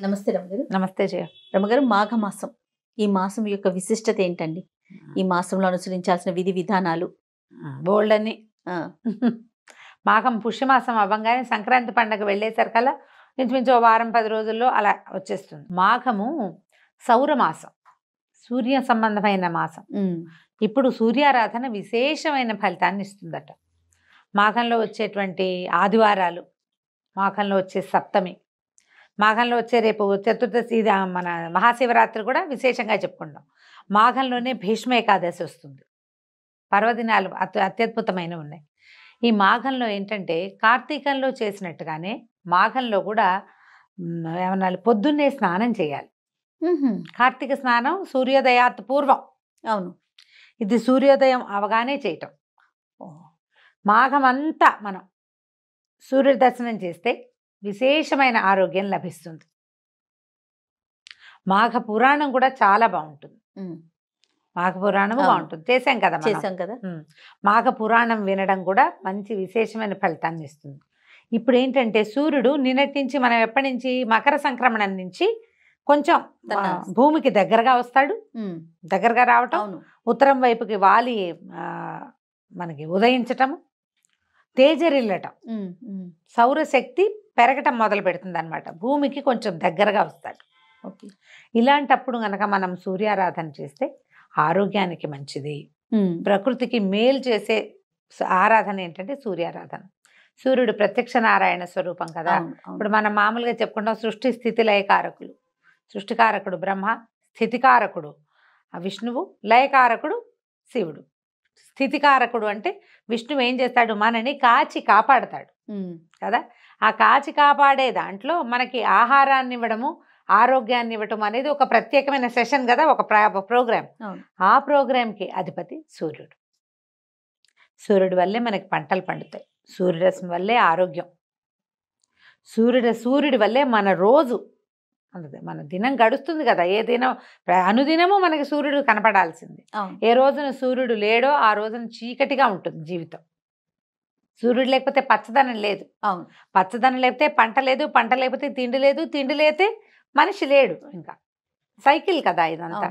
నమస్తే రమగారు. నమస్తే జయ. రమగారు, మాఘమాసం ఈ మాసం యొక్క విశిష్టత ఏంటండి? ఈ మాసంలో అనుసరించాల్సిన విధి విధానాలు బోల్డని. ఆ, మాఘం పుష్యమాసం అవ్వంగానే సంక్రాంతి పండగ వెళ్ళేసరికల్లా ఇంచుమించు ఓ వారం 10 రోజుల్లో అలా వచ్చేస్తుంది. మాఘము సౌరమాసం, సూర్య సంబంధమైన మాసం. ఇప్పుడు సూర్యారాధన విశేషమైన ఫలితాన్ని ఇస్తుందట. మాఘంలో వచ్చేటువంటి ఆదివారాలు, మాఘంలో వచ్చే సప్తమి, మాఘంలో వచ్చే రేపు చతుర్దశి, ఇది మన మహాశివరాత్రి కూడా విశేషంగా చెప్పుకుంటాం. మాఘంలోనే భీష్మ ఏకాదశి వస్తుంది. పర్వదినాలు అత్యద్భుతమైనవి ఉన్నాయి. ఈ మాఘంలో ఏంటంటే కార్తీకంలో చేసినట్టుగానే మాఘంలో కూడా ఏమన్నా పొద్దున్నే స్నానం చేయాలి. కార్తీక స్నానం సూర్యోదయాత్ పూర్వం. అవును, ఇది సూర్యోదయం అవగానే చేయటం. మాఘం అంతా మనం సూర్య దర్శనం చేస్తే విశేషమైన ఆరోగ్యం లభిస్తుంది. మాఘ పురాణం కూడా చాలా బాగుంటుంది. మాఘ పురాణము బాగుంటుంది, చేసాం కదా. మాఘ పురాణం వినడం కూడా మంచి విశేషమైన ఫలితాన్ని ఇస్తుంది. ఇప్పుడు ఏంటంటే సూర్యుడు నిన్నటి నుంచి, మనం ఎప్పటి నుంచి, మకర సంక్రమణం నుంచి కొంచెం భూమికి దగ్గరగా వస్తాడు. దగ్గరగా రావటం, ఉత్తరం వైపుకి వాలి మనకి ఉదయించటము, తేజరిల్లటం, సౌరశక్తి పెరగటం మొదలు పెడుతుంది అనమాట. భూమికి కొంచెం దగ్గరగా వస్తాడు. ఇలాంటప్పుడు గనక మనం సూర్యారాధన చేస్తే ఆరోగ్యానికి మంచిది, ప్రకృతికి మేలు చేసే ఆరాధన ఏంటంటే సూర్యారాధన. సూర్యుడు ప్రత్యక్ష నారాయణ స్వరూపం కదా. ఇప్పుడు మనం మామూలుగా చెప్పుకుంటాం సృష్టి స్థితి లయకారకులు. సృష్టికారకుడు బ్రహ్మ, స్థితికారకుడు విష్ణువు, లయకారకుడు శివుడు. స్థితికారకుడు అంటే విష్ణువు ఏం చేస్తాడు, మనని కాచి కాపాడతాడు కదా. ఆ కాచి కాపాడే దాంట్లో మనకి ఆహారాన్ని ఇవ్వడము, ఆరోగ్యాన్ని ఇవ్వటం అనేది ఒక ప్రత్యేకమైన సెషన్ కదా, ఒక ప్రోగ్రామ్. ఆ ప్రోగ్రాంకి అధిపతి సూర్యుడు. సూర్యుడి వల్లే మనకి పంటలు పండుతాయి, సూర్యరశ్మి వల్లే ఆరోగ్యం, సూర్యుడి వల్లే మన రోజు, మన దినం గడుస్తుంది కదా. ఏ దినం, అనుదినము మనకి సూర్యుడు కనపడాల్సింది. ఏ రోజున సూర్యుడు లేడో ఆ రోజున చీకటిగా ఉంటుంది జీవితం. సూర్యుడు లేకపోతే పచ్చదనం లేదు. పచ్చదనం లేకపోతే పంట లేదు, పంట లేకపోతే తిండి లేదు, తిండి లేకపోతే మనిషి లేడు. ఇంకా సైకిల్ కదా ఇదంతా.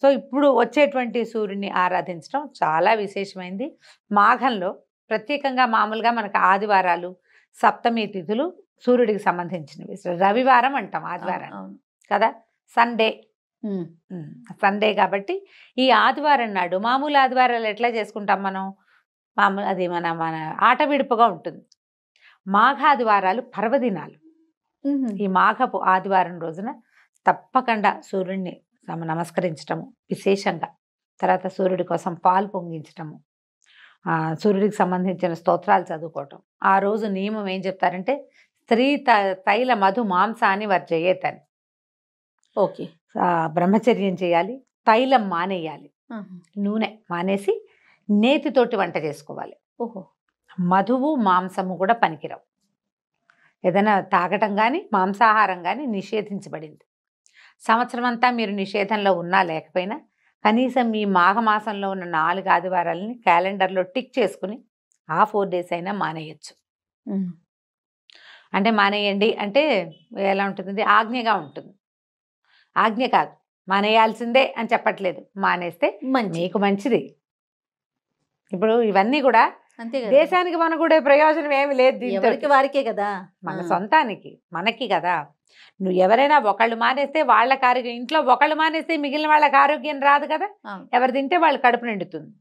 సో ఇప్పుడు వచ్చేటువంటి సూర్యుడిని ఆరాధించడం చాలా విశేషమైంది. మాఘంలో ప్రత్యేకంగా మామూలుగా మనకు ఆదివారాలు, సప్తమి తిథులు సూర్యుడికి సంబంధించినవి. రవివారం అంటాం ఆదివారం కదా, సండే కాబట్టి ఈ ఆదివారం నాడు, మామూలు ఆదివారాలు ఎట్లా చేసుకుంటాం మనం, అది మన ఆట విడుపుగా ఉంటుంది. మాఘాదివారాలు పర్వదినాలు. ఈ మాఘపు ఆదివారం రోజున తప్పకుండా సూర్యుడిని నమస్కరించటము విశేషంగా, తర్వాత సూర్యుడి కోసం పాలు పొంగించటము, సూర్యుడికి సంబంధించిన స్తోత్రాలు చదువుకోవటం. ఆ రోజు నియమం ఏం చెప్తారంటే స్త్రీ తైల మధు మాంసాన్ని వర్జయేతని. బ్రహ్మచర్యం చేయాలి, తైలం మానేయాలి, నూనె మానేసి నేతితోటి వంట చేసుకోవాలి. మధువు మాంసము కూడా పనికిరావు. ఏదైనా తాగటం కానీ మాంసాహారం కానీ నిషేధించబడింది. సంవత్సరం అంతా మీరు నిషేధంలో ఉన్నా లేకపోయినా కనీసం ఈ మాఘమాసంలో ఉన్న 4 ఆదివారాలని క్యాలెండర్లో టిక్ చేసుకుని ఆ 4 days అయినా మానేయచ్చు. అంటే మానేయండి అంటే ఎలా ఉంటుంది, ఆజ్ఞగా ఉంటుంది. ఆజ్ఞ కాదు, మానేయాల్సిందే అని చెప్పట్లేదు. మానేస్తే మీకు మంచిది. ఇప్పుడు ఇవన్నీ కూడా దేశానికి మన కూడా ప్రయోజనం ఏమి లేదు, ఎవరికి వారికే కదా, మన సొంతానికి మనకి కదా. నువ్వు ఎవరైనా ఒకళ్ళు మానేస్తే వాళ్ళకి ఆరోగ్యం, ఇంట్లో ఒకళ్ళు మానేస్తే మిగిలిన వాళ్ళకి ఆరోగ్యం రాదు కదా. ఎవరు తింటే వాళ్ళు కడుపు నిండుతుంది,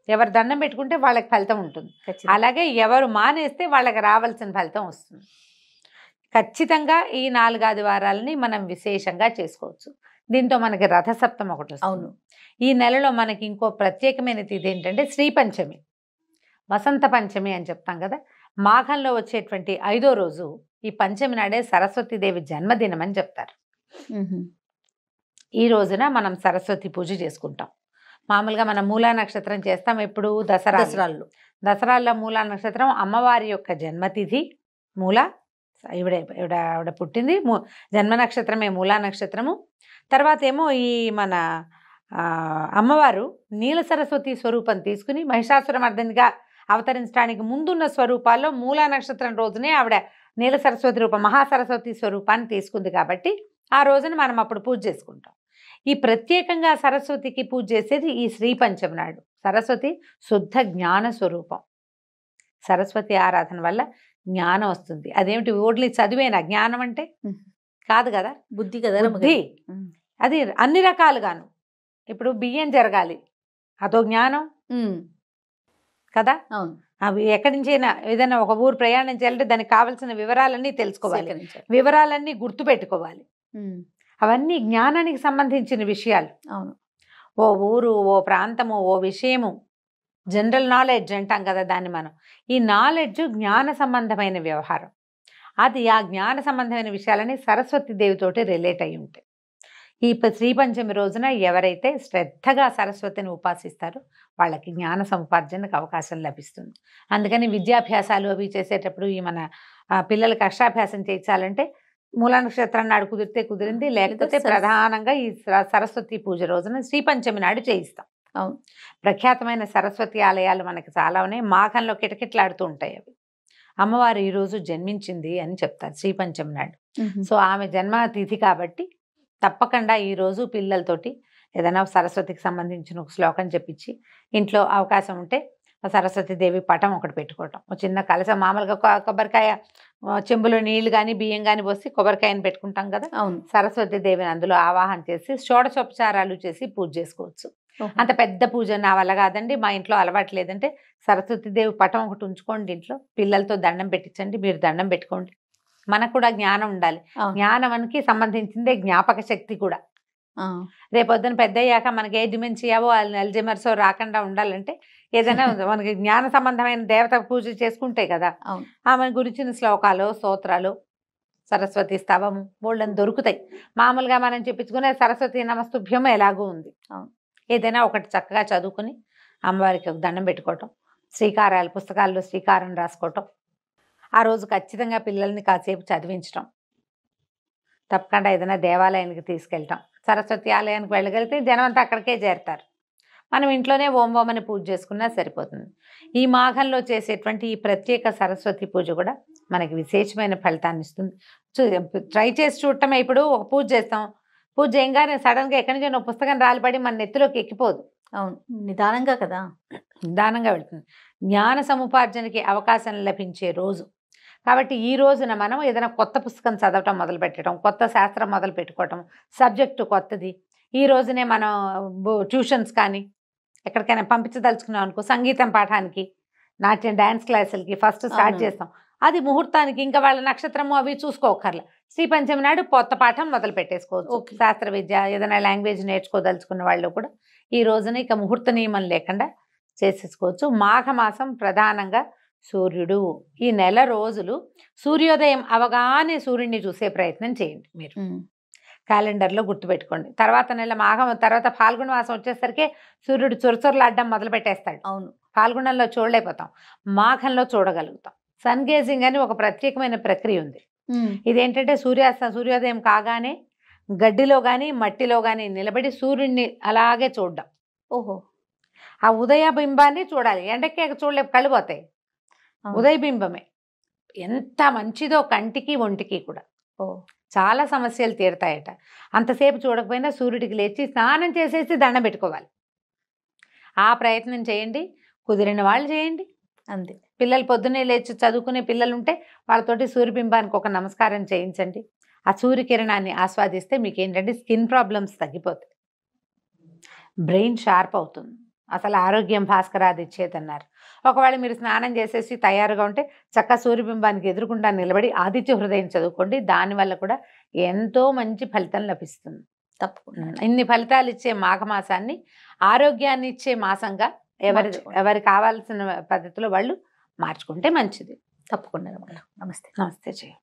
ఎవరు దండం పెట్టుకుంటే వాళ్ళకి ఫలితం ఉంటుంది. అలాగే ఎవరు మానేస్తే వాళ్ళకి రావాల్సిన ఫలితం వస్తుంది. ఖచ్చితంగా ఈ 4 ఆదివారాలని మనం విశేషంగా చేసుకోవచ్చు. దీంతో మనకి రథసప్తం ఒకటి వస్తుంది. ఈ నెలలో మనకి ఇంకో ప్రత్యేకమైన తిథి ఏంటంటే శ్రీ పంచమి, వసంత పంచమి అని చెప్తాం కదా. మాఘంలో వచ్చేటువంటి 5వ రోజు ఈ పంచమి నాడే సరస్వతీదేవి జన్మదినం అని చెప్తారు. ఈ రోజున మనం సరస్వతి పూజ చేసుకుంటాం. మామూలుగా మనం మూలా నక్షత్రం చేస్తాం. ఎప్పుడు దసరాల్లో మూలా నక్షత్రం అమ్మవారి యొక్క జన్మతిథి. ఈవిడ పుట్టింది, జన్మ నక్షత్రమే మూలా నక్షత్రము. తర్వాత ఏమో ఈ మన అమ్మవారు నీల సరస్వతి స్వరూపం తీసుకుని మహిషాసురమర్దినిగా అవతరించడానికి ముందున్న స్వరూపాల్లో మూలా నక్షత్రం రోజునే ఆవిడ నీల సరస్వతి రూపం మహాసరస్వతి స్వరూపాన్ని తీసుకుంది కాబట్టి ఆ రోజున మనం అప్పుడు పూజ చేసుకుంటాం. ఈ ప్రత్యేకంగా సరస్వతికి పూజ చేసేది ఈ శ్రీ పంచమి నాడు. సరస్వతి శుద్ధ జ్ఞాన స్వరూపం. సరస్వతి ఆరాధన వల్ల జ్ఞానం వస్తుంది. అదేమిటి ఓన్లీ చదివేనా జ్ఞానం అంటే? కాదు కదా, బుద్ధి కదా, బుద్ధి. అది అన్ని రకాలుగాను. ఇప్పుడు బియ్యం జరగాలి, అదో జ్ఞానం కదా. అవును. అవి ఎక్కడి నుంచైనా ఏదైనా ఒక ఊరు ప్రయాణం చేయాలంటే దానికి కావాల్సిన వివరాలన్నీ తెలుసుకోవాలి, వివరాలన్నీ గుర్తు పెట్టుకోవాలి. అవన్నీ జ్ఞానానికి సంబంధించిన విషయాలు. అవును. ఓ ఊరు, ఓ ప్రాంతము, ఓ విషయము, జనరల్ నాలెడ్జ్ అంటాం కదా దాన్ని మనం. ఈ నాలెడ్జ్ జ్ఞాన సంబంధమైన వ్యవహారం. అది ఆ జ్ఞాన సంబంధమైన విషయాలని సరస్వతి దేవితోటి రిలేట్ అయి ఉంటాయి. ఈ శ్రీ పంచమి రోజున ఎవరైతే శ్రద్ధగా సరస్వతిని ఉపాసిస్తారో వాళ్ళకి జ్ఞాన సముపార్జనకు అవకాశం లభిస్తుంది. అందుకని విద్యాభ్యాసాలు అవి చేసేటప్పుడు ఈ మన పిల్లలకి అక్షరాభ్యాసం చేయించాలంటే మూల నక్షత్రం నాడు కుదిరితే కుదిరింది, లేకపోతే ప్రధానంగా ఈ సరస్వతి పూజ రోజున శ్రీ పంచమి నాడు చేయిస్తాం. అవును. ప్రఖ్యాతమైన సరస్వతి ఆలయాలు మనకి చాలా ఉన్నాయి. మాఘంలో కిటకిటలాడుతూ ఉంటాయి అవి. అమ్మవారు ఈరోజు జన్మించింది అని చెప్తారు శ్రీ పంచమి నాడు. సో ఆమె జన్మతిథి కాబట్టి తప్పకుండా ఈరోజు పిల్లలతోటి ఏదైనా సరస్వతికి సంబంధించిన ఒక శ్లోకం చెప్పించి ఇంట్లో అవకాశం ఉంటే సరస్వతి దేవి పటం ఒకటి పెట్టుకోవటం. ఒక చిన్న కలశం, మామూలుగా కొబ్బరికాయ చెంబులో నీళ్లు కానీ బియ్యం కానీ పోసి కొబ్బరికాయని పెట్టుకుంటాం కదా. అవును. సరస్వతి దేవిని అందులో ఆవాహన చేసి షోడశోపచారాలు చేసి పూజ చేసుకోవచ్చు. అంత పెద్ద పూజ నా వల్ల కాదండి, మా ఇంట్లో అలవాటు లేదంటే సరస్వతి దేవి పటం ఒకటి ఉంచుకోండి ఇంట్లో, పిల్లలతో దండం పెట్టించండి, మీరు దండం పెట్టుకోండి. మనకు కూడా జ్ఞానం ఉండాలి. జ్ఞానానికి సంబంధించిందే జ్ఞాపక శక్తి కూడా. రేపొద్దున పెద్ద అయ్యాక మనకి ఏ డిమెన్షియావో అల్జైమర్స్ రాకుండా ఉండాలంటే ఏదైనా మనకి జ్ఞాన సంబంధమైన దేవత పూజ చేసుకుంటే కదా ఆమె గురించిన శ్లోకాలు, స్తోత్రాలు, సరస్వతి స్తవము బోళ్ళని దొరుకుతాయి. మామూలుగా మనం చెప్పించుకునే సరస్వతి నమస్తుభ్యం ఎలాగూ ఉంది. ఏదైనా ఒకటి చక్కగా చదువుకుని అమ్మవారికి దండం పెట్టుకోవటం, శ్రీకారాలు పుస్తకాల్లో శ్రీకారం రాసుకోవటం, ఆ రోజు ఖచ్చితంగా పిల్లల్ని కాసేపు చదివించటం, తప్పకుండా ఏదైనా దేవాలయానికి తీసుకెళ్ళటం. సరస్వతి ఆలయానికి వెళ్ళగలిగితే జనం అంతా అక్కడికే చేరుతారు. మనం ఇంట్లోనే ఓం ఓం అని పూజ చేసుకున్నా సరిపోతుంది. ఈ మాఘంలో చేసేటువంటి ఈ ప్రత్యేక సరస్వతి పూజ కూడా మనకి విశేషమైన ఫలితాన్ని ఇస్తుంది. ట్రై చేసి చూడటమే. ఇప్పుడు ఒక పూజ చేస్తాం, పూజ చేయగానే సడన్గా ఎక్కడి నుంచి ఒక పుస్తకం రాలిపడి మన నెత్తిలోకి ఎక్కిపోదు. అవును, నిదానంగా కదా, నిదానంగా వెళుతుంది. జ్ఞాన సముపార్జనకి అవకాశం లభించే రోజు కాబట్టి ఈ రోజున మనం ఏదైనా కొత్త పుస్తకం చదవటం మొదలు పెట్టడం, కొత్త శాస్త్రం మొదలు పెట్టుకోవటం, సబ్జెక్టు కొత్తది. ఈ రోజునే మనం ట్యూషన్స్ కానీ ఎక్కడికైనా పంపించదలుచుకున్నాం అనుకో, సంగీతం పాఠానికి, నాట్యం డ్యాన్స్ క్లాసులకి ఫస్ట్ స్టార్ట్ చేస్తాం. అది ముహూర్తానికి ఇంకా వాళ్ళ నక్షత్రము అవి చూసుకోకర్లా. శ్రీ పంచమి నాడు కొత్త పాఠం మొదలు పెట్టేసుకోవచ్చు. శాస్త్ర విద్య ఏదైనా లాంగ్వేజ్ నేర్చుకోదలుచుకున్న వాళ్ళు కూడా ఈ రోజున ఇక ముహూర్త నియమం లేకుండా చేసేసుకోవచ్చు. మాఘమాసం ప్రధానంగా సూర్యుడు. ఈ నెల రోజులు సూర్యోదయం అవగానే సూర్యుడిని చూసే ప్రయత్నం చేయండి. మీరు క్యాలెండర్లో గుర్తుపెట్టుకోండి. తర్వాత నెల మాఘం తర్వాత ఫాల్గుణ మాసం వచ్చేసరికి సూర్యుడు చొరచొరలాడడం మొదలు పెట్టేస్తాడు. అవును, ఫాల్గుణంలో చూడలేకపోతాం, మాఘంలో చూడగలుగుతాం. సన్ గేజింగ్ అని ఒక ప్రత్యేకమైన ప్రక్రియ ఉంది. ఇదేంటంటే సూర్యోదయం కాగానే గడ్డిలో కానీ మట్టిలో కానీ నిలబడి సూర్యుడిని అలాగే చూడడం. ఓహో, ఆ ఉదయ బింబాన్ని చూడాలి. ఎండకే చూడలేపు, కళ్ళు పోతాయి. ఉదయ బింబమే ఎంత మంచిదో కంటికి ఒంటికి కూడా. చాలా సమస్యలు తీరుతాయట. అంతసేపు చూడకపోయినా సూర్యుడికి లేచి స్నానం చేసేసి దండం పెట్టుకోవాలి. ఆ ప్రయత్నం చేయండి, కుదిరిన వాళ్ళు చేయండి. అంతే. పిల్లలు పొద్దున్నే లేచి చదువుకునే పిల్లలు ఉంటే వాళ్ళతోటి సూర్యబింబానికి ఒక నమస్కారం చేయించండి. ఆ సూర్యకిరణాన్ని ఆస్వాదిస్తే మీకు ఏంటంటే స్కిన్ ప్రాబ్లమ్స్ తగ్గిపోతాయి, బ్రెయిన్ షార్ప్ అవుతుంది. అసలు ఆరోగ్యం భాస్కరాదిచ్చేదన్నారు. ఒకవేళ మీరు స్నానం చేసేసి తయారుగా ఉంటే చక్కగా సూర్యబింబానికి ఎదురుకుండా నిలబడి ఆదిత్య హృదయం చదువుకోండి. దానివల్ల కూడా ఎంతో మంచి ఫలితం లభిస్తుంది. తప్పకుండా ఇన్ని ఫలితాలు ఇచ్చే మాఘమాసాన్ని ఆరోగ్యాన్ని ఇచ్చే మాసంగా ఎవరి కావాల్సిన పద్ధతిలో వాళ్ళు మార్చుకుంటే మంచిది. తప్పకుండా. నమస్తే. నమస్తే జయ.